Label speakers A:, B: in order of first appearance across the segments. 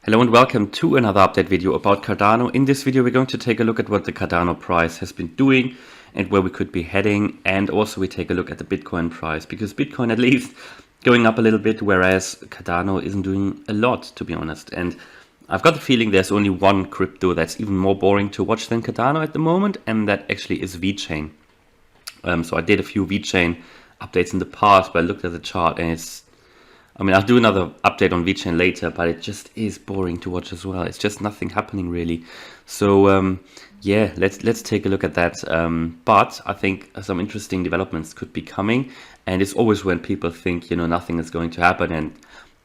A: Hello and welcome to another update video about Cardano. In this video we're going to take a look at what the Cardano price has been doing and where we could be heading, and also we take a look at the Bitcoin price, because Bitcoin at least going up a little bit, whereas Cardano isn't doing a lot, to be honest. And I've got the feeling there's only one crypto that's even more boring to watch than Cardano at the moment, and that actually is VeChain. So I did a few VeChain updates in the past, but I looked at the chart and I'll do another update on VeChain later, but it just is boring to watch as well. It's just nothing happening really. So yeah, let's take a look at that. But I think some interesting developments could be coming, and it's always when people think, nothing is going to happen and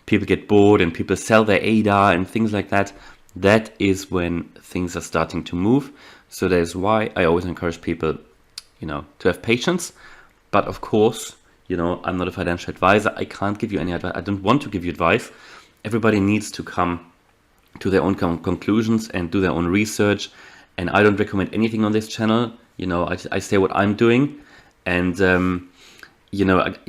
A: people get bored and people sell their ADA and things like that. That is when things are starting to move. So that is why I always encourage people, to have patience. But of course, I'm not a financial advisor. I can't give you any advice. I don't want to give you advice. Everybody needs to come to their own conclusions and do their own research. And I don't recommend anything on this channel. I say what I'm doing, and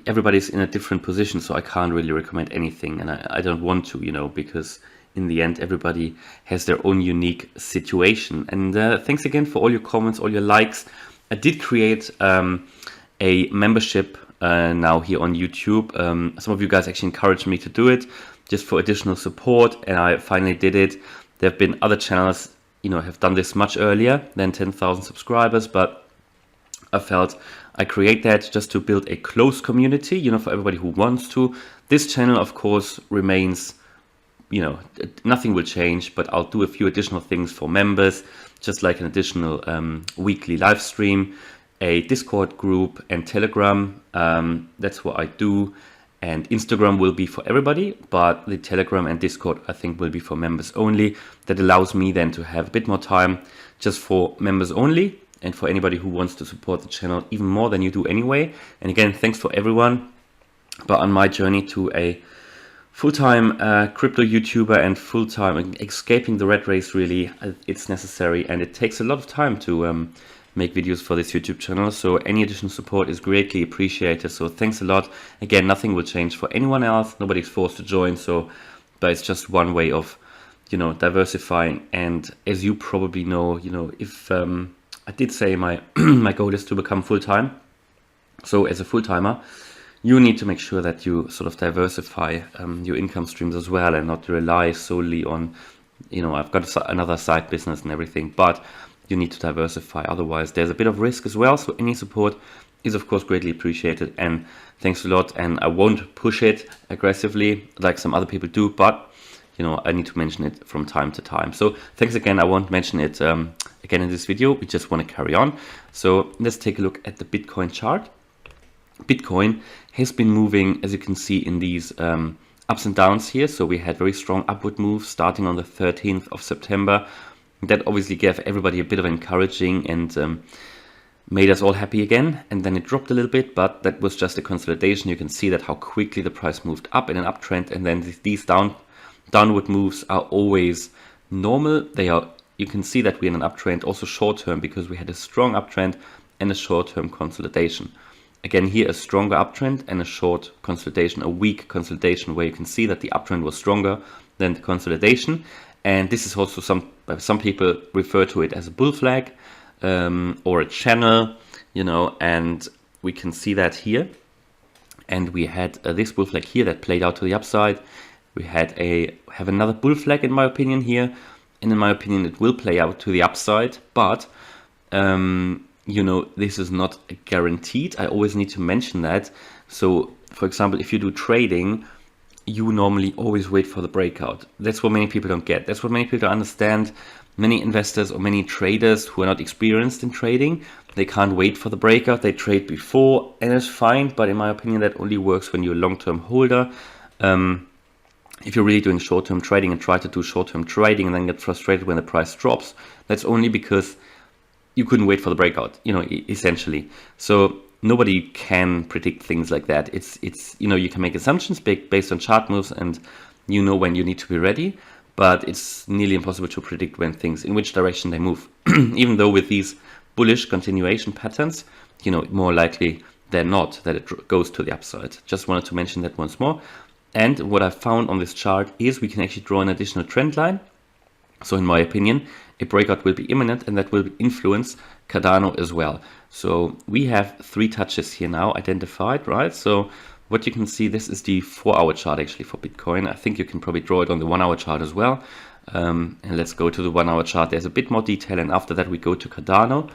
A: everybody's in a different position, so I can't really recommend anything, and I don't want to, because in the end everybody has their own unique situation. And thanks again for all your comments, all your likes. I did create a membership now here on YouTube. Some of you guys actually encouraged me to do it just for additional support, and I finally did it. There have been other channels, have done this much earlier than 10,000 subscribers, but I felt I create that just to build a close community, for everybody who wants to. This channel, of course, remains, nothing will change, but I'll do a few additional things for members, just like an additional weekly live stream, a Discord group, and Telegram. That's what I do. And Instagram will be for everybody, but the Telegram and Discord I think will be for members only. That allows me then to have a bit more time just for members only, and for anybody who wants to support the channel even more than you do anyway. And again, thanks for everyone. But on my journey to a full-time crypto YouTuber and full-time escaping the rat race, really, it's necessary, and it takes a lot of time to make videos for this YouTube channel. So any additional support is greatly appreciated. So thanks a lot. Again, nothing will change for anyone else. Nobody's forced to join. But it's just one way of, diversifying. And as you probably know, if I did say my my goal is to become full-time. So as a full-timer, you need to make sure that you sort of diversify your income streams as well, and not rely solely on, I've got another side business and everything, but you need to diversify. Otherwise, there's a bit of risk as well. So any support is, of course, greatly appreciated. And thanks a lot. And I won't push it aggressively like some other people do, but, I need to mention it from time to time. So thanks again. I won't mention it again in this video. We just want to carry on. So let's take a look at the Bitcoin chart. Bitcoin has been moving, as you can see, in these ups and downs here. So we had very strong upward moves starting on the 13th of September. That obviously gave everybody a bit of encouraging and made us all happy again. And then it dropped a little bit, but that was just a consolidation. You can see that how quickly the price moved up in an uptrend, and then these downward moves are always normal. You can see that we're in an uptrend, also short term, because we had a strong uptrend and a short term consolidation. Again, here a stronger uptrend and a short consolidation, a weak consolidation, where you can see that the uptrend was stronger than the consolidation. And this is also some people refer to it as a bull flag or a channel, and we can see that here. And we had this bull flag here that played out to the upside. We have another bull flag, in my opinion, here, and in my opinion it will play out to the upside, but this is not guaranteed. I always need to mention that. So for example, if you do trading, you normally always wait for the breakout. That's what many people don't get. That's what many people don't understand. Many investors or many traders who are not experienced in trading, they can't wait for the breakout. They trade before, and it's fine. But in my opinion, that only works when you're a long-term holder. If you're really doing short-term trading and try to do short-term trading and then get frustrated when the price drops, that's only because you couldn't wait for the breakout, essentially. So nobody can predict things like that. It's you can make assumptions based on chart moves, and when you need to be ready, but it's nearly impossible to predict in which direction they move. Even though with these bullish continuation patterns, more likely than not that it goes to the upside. Just wanted to mention that once more. And what I found on this chart is we can actually draw an additional trend line. So in my opinion, a breakout will be imminent, and that will influence Cardano as well. So we have 3 touches here now identified, right? So what you can see, this is the 4-hour chart actually for Bitcoin. I think you can probably draw it on the 1-hour chart as well. And let's go to the 1-hour chart. There's a bit more detail, and after that we go to Cardano.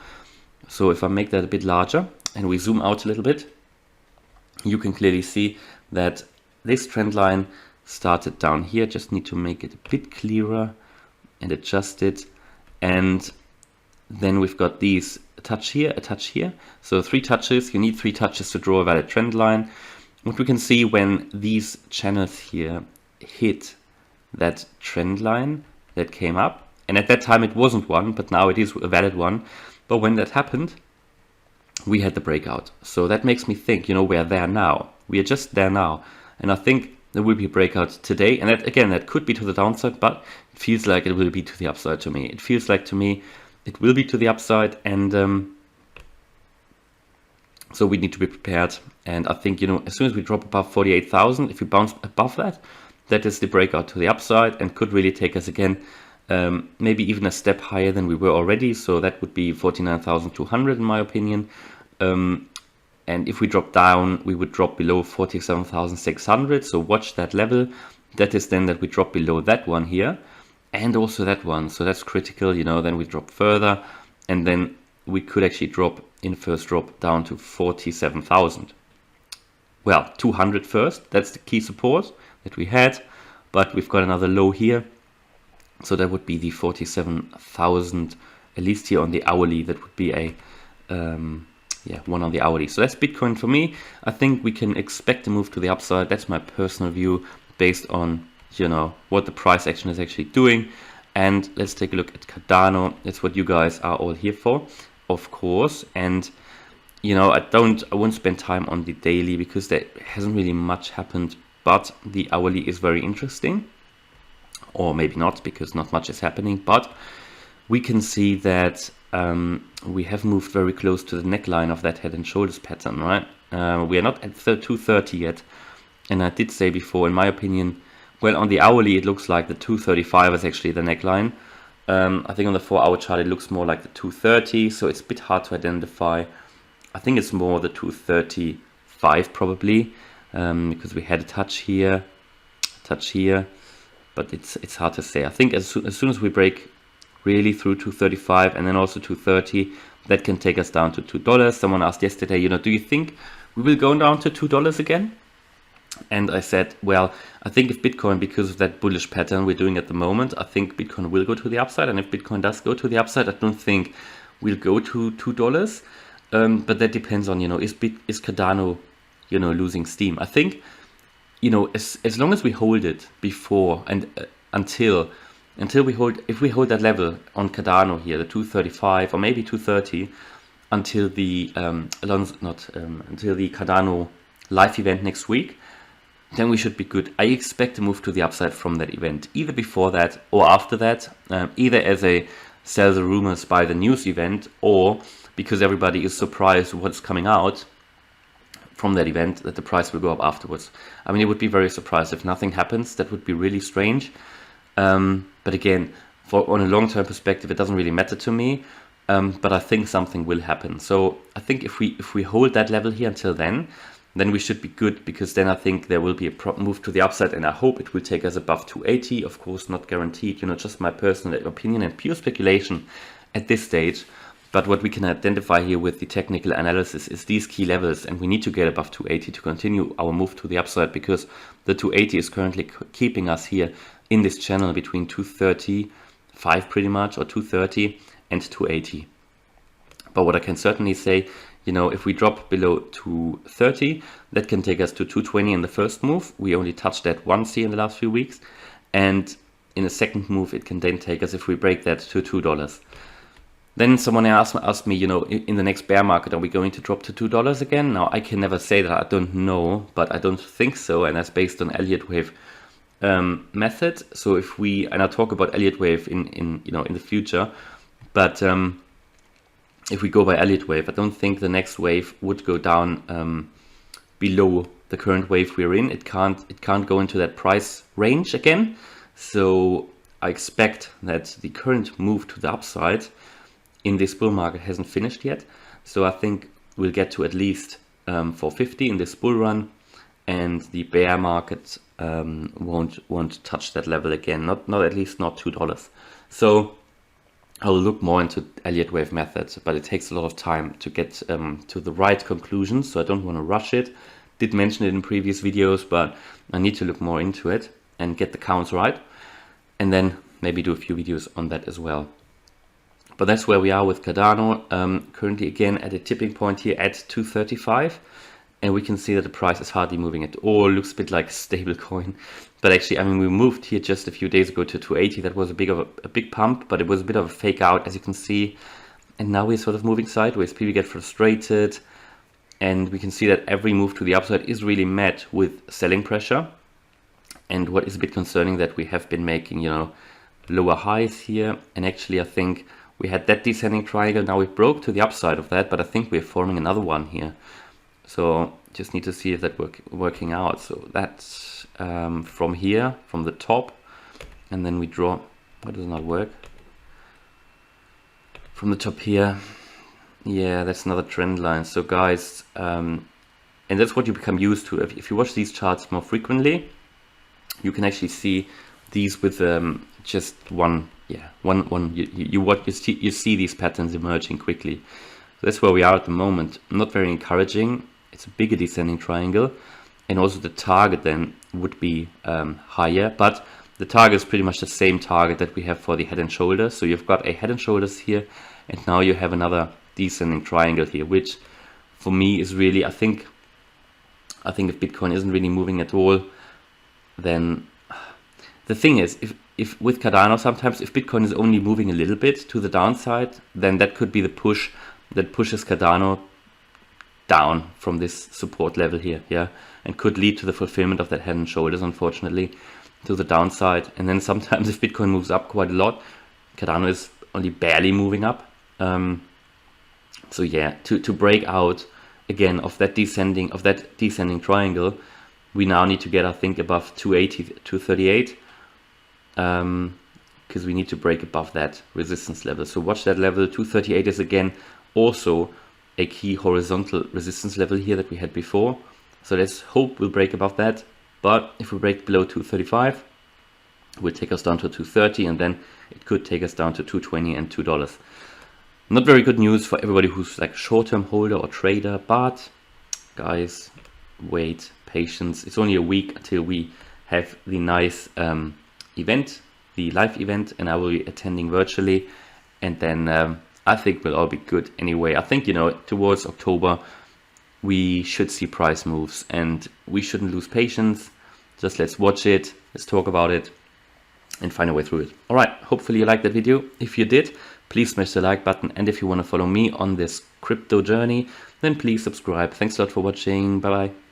A: So if I make that a bit larger and we zoom out a little bit, you can clearly see that this trend line started down here. Just need to make it a bit clearer and adjust it. And then we've got these, a touch here, a touch here. So 3 touches, you need 3 touches to draw a valid trend line. What we can see when these channels here hit that trend line that came up, and at that time it wasn't one, but now it is a valid one. But when that happened, we had the breakout. So that makes me think, we're there now. We are just there now. And I think there will be a breakout today. And that, again, that could be to the downside, but it feels like it will be to the upside to me. It feels like to me it will be to the upside. And so we need to be prepared. And I think, as soon as we drop above 48,000, if we bounce above that, that is the breakout to the upside and could really take us again, maybe even a step higher than we were already. So that would be 49,200 in my opinion. And if we drop down, we would drop below 47,600. So watch that level. That is then that we drop below that one here and also that one. So that's critical, then we drop further, and then we could actually drop in first drop down to 47,000. Well, 200 first. That's the key support that we had, but we've got another low here. So that would be the 47,000, at least here on the hourly. That would be a one on the hourly. So that's Bitcoin for me. I think we can expect a move to the upside. That's my personal view based on what the price action is actually doing. And let's take a look at Cardano. That's what you guys are all here for, of course. And I won't spend time on the daily because there hasn't really much happened, but the hourly is very interesting. Or maybe not, because not much is happening, but we can see that we have moved very close to the neckline of that head and shoulders pattern, right? We are not at 230 yet. And I did say before, in my opinion, well, on the hourly, it looks like the 235 is actually the neckline. I think on the 4-hour chart, it looks more like the 230. So it's a bit hard to identify. I think it's more the 235 probably, because we had a touch here, but it's hard to say. I think as soon as we break really through 235 and then also 230, that can take us down to $2. Someone asked yesterday, do you think we will go down to $2 again? And I said, well, I think if Bitcoin, because of that bullish pattern we're doing at the moment, I think Bitcoin will go to the upside. And if Bitcoin does go to the upside, I don't think we'll go to $2. But that depends on, is Cardano, losing steam. I think, as long as we hold it before and until we hold, if we hold that level on Cardano here, the 235 or maybe 230, until the until the Cardano live event next week, then we should be good. I expect a move to the upside from that event, either before that or after that, either as a sell the rumors by the news event, or because everybody is surprised what's coming out from that event, that the price will go up afterwards. I mean, it would be very surprised if nothing happens. That would be really strange. But again, on a long-term perspective, it doesn't really matter to me. But I think something will happen. So I think if we hold that level here until then we should be good, because then I think there will be a move to the upside, and I hope it will take us above 280. Of course, not guaranteed, just my personal opinion and pure speculation at this stage. But what we can identify here with the technical analysis is these key levels, and we need to get above 280 to continue our move to the upside, because the 280 is currently keeping us here in this channel between 235 pretty much, or 230 and 280. But what I can certainly say, if we drop below 230, that can take us to 220 in the first move. We only touched that once here in the last few weeks. And in the second move, it can then take us, if we break that, to $2. Then someone asked me, in the next bear market, are we going to drop to $2 again? Now, I can never say that. I don't know, but I don't think so. And that's based on Elliott wave method. So if we, and I'll talk about Elliott wave in the future, but if we go by Elliott wave, I don't think the next wave would go down below the current wave we're in. It can't go into that price range again. So I expect that the current move to the upside in this bull market hasn't finished yet. So I think we'll get to at least 450 in this bull run, and the bear market won't touch that level again. Not at least not $2. So I'll look more into Elliott wave method, but it takes a lot of time to get to the right conclusion. So I don't want to rush it. Did mention it in previous videos, but I need to look more into it and get the counts right, and then maybe do a few videos on that as well. But that's where we are with Cardano. Currently again at a tipping point here at 235, and we can see that the price is hardly moving at all. Looks a bit like stable coin, but actually, I mean, we moved here just a few days ago to 280. That was a big pump, but it was a bit of a fake out, as you can see. And now we're sort of moving sideways. People get frustrated, and we can see that every move to the upside is really met with selling pressure. And what is a bit concerning, that we have been making, you know, lower highs here, and actually I think we had that descending triangle. Now we broke to the upside of that, but I think we're forming another one here. So just need to see if that working out. So that's from here, from the top, and then we draw. Why does it not work? From the top here, yeah, that's another trend line. So guys, and that's what you become used to. If you watch these charts more frequently, you can actually see these with just one. You see these patterns emerging quickly. So that's where we are at the moment. Not very encouraging. It's a bigger descending triangle, and also the target then would be higher, but the target is pretty much the same target that we have for the head and shoulders. So you've got a head and shoulders here, and now you have another descending triangle here, which for me is really, I think if Bitcoin isn't really moving at all, then the thing is, if with Cardano, sometimes if Bitcoin is only moving a little bit to the downside, then that could be the push that pushes Cardano down from this support level here, yeah, and could lead to the fulfillment of that head and shoulders, unfortunately, to the downside. And then sometimes if Bitcoin moves up quite a lot, Cardano is only barely moving up. So yeah, to break out again of that descending triangle, we now need to get, I think, above 280, 238, because we need to break above that resistance level. So watch that level. 238 is again also a key horizontal resistance level here that we had before. So let's hope we'll break above that. But if we break below 235, it will take us down to 230, and then it could take us down to 220 and $2. Not very good news for everybody who's like short-term holder or trader, but guys, wait, patience. It's only a week until we have the nice event, the live event, and I will be attending virtually, and then I think we'll all be good anyway. I think, you know, towards October we should see price moves, and we shouldn't lose patience. Just let's watch it, let's talk about it, and find a way through it. All right, hopefully you liked that video. If you did, please smash the like button, and if you want to follow me on this crypto journey, then please subscribe. Thanks a lot for watching. Bye bye.